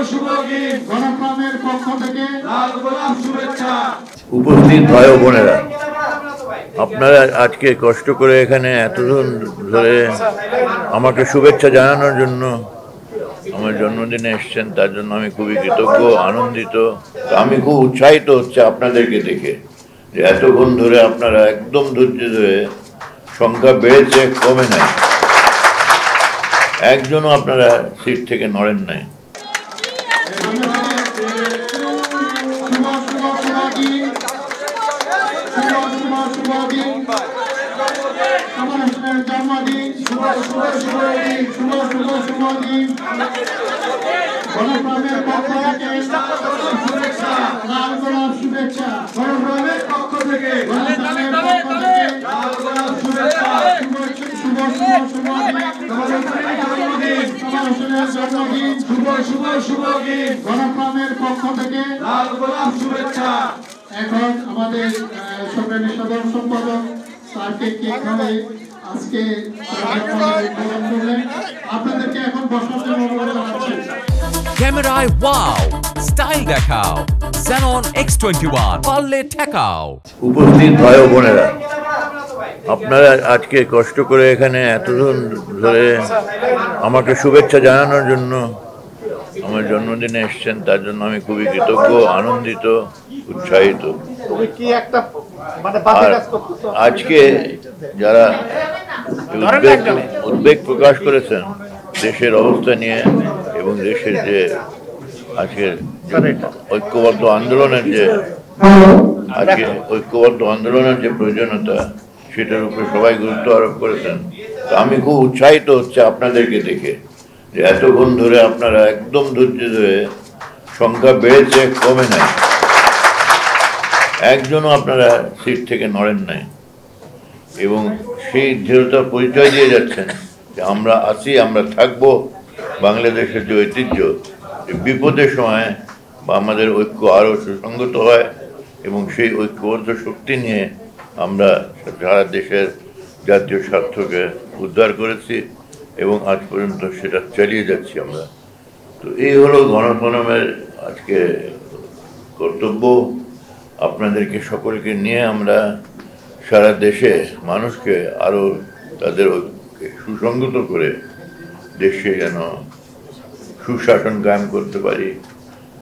গণফোরামের পক্ষ থেকে লাল গোলাপ শুভেচ্ছা। উপস্থিত ভাই ও বোনেরা, আপনারা আজকে কষ্ট করে এখানে এতদিন ধরে আমাকে শুভেচ্ছা জানানোর জন্য আমার জন্মদিনে এসেছেন, তার জন্য আমি খুবই কৃতজ্ঞ, আনন্দিত। আমি খুব উৎসাহিত হচ্ছে আপনাদেরকে দেখে যে এতক্ষণ ধরে আপনারা একদম ধৈর্য ধরে, সংখ্যা বেড়েছে, কমে নাই, একজনও আপনারা সিট থেকে নড়েন নাই। গণফোরামের পক্ষ থেকে লাল গোলাপ শুভেচ্ছা। গণফোরামের পক্ষ থেকে লাল গোলাপ শুভেচ্ছা। শুভ শুভ শুভ জন্মদিন, শুভ শুভ শুভ দিন। গণফোরামের পক্ষ থেকে লাল গোলাপ শুভেচ্ছা। এখন আমাদের সংগ্রামী সাধারণ সম্পাদক স্যারকে কেক খাওয়াই আজকে আপনাদেরকে এখন বসার জন্য অনুরোধ জানাচ্ছি। ক্যামেরায় ওয়াও, স্টাইল দেখাও, Xenon X21 পারলে ঠেকাও। উপস্থিত ভাই ও বোনেরা, আপনারা আজকে কষ্ট করে এখানে এতদিন ধরে আমাকে শুভেচ্ছা জানানোর জন্য আমার জন্মদিনে এসেছেন, তার জন্য আমি খুবই কৃতজ্ঞ, আনন্দিত, উৎসাহিত। আর আজকে যারা উদ্বেগ প্রকাশ করেছেন দেশের অবস্থা নিয়ে এবং দেশের যে আজকের ঐক্যবদ্ধ আন্দোলনের যে প্রয়োজনীয়তা, সেটার উপরে সবাই গুরুত্ব আরোপ করেছেন। তো আমি খুব উৎসাহিত হচ্ছে আপনাদেরকে দেখে যে এতক্ষণ ধরে আপনারা একদম ধৈর্য ধরে, সংখ্যা বেড়েছে, কমে নাই, একজনও আপনারা সিট থেকে নড়েন নাই এবং সেই দৃঢ়তার পরিচয় দিয়ে যাচ্ছেন যে আমরা আছি, আমরা থাকবো। বাংলাদেশের যে ঐতিহ্য, বিপদের সময় বা আমাদের ঐক্য আরও সুসংগত হয় এবং সেই ঐক্যবদ্ধ শক্তি নিয়ে আমরা সারা দেশের জাতীয় স্বার্থকে উদ্ধার করেছি এবং আজ পর্যন্ত সেটা চালিয়ে যাচ্ছি আমরা। তো এই হলো গণফোরামের আজকে কর্তব্য। আপনাদেরকে সকলকে নিয়ে আমরা সারা দেশে মানুষকে আরও তাদের সুসংগত করে দেশে যেন সুশাসন কায়েম করতে পারি,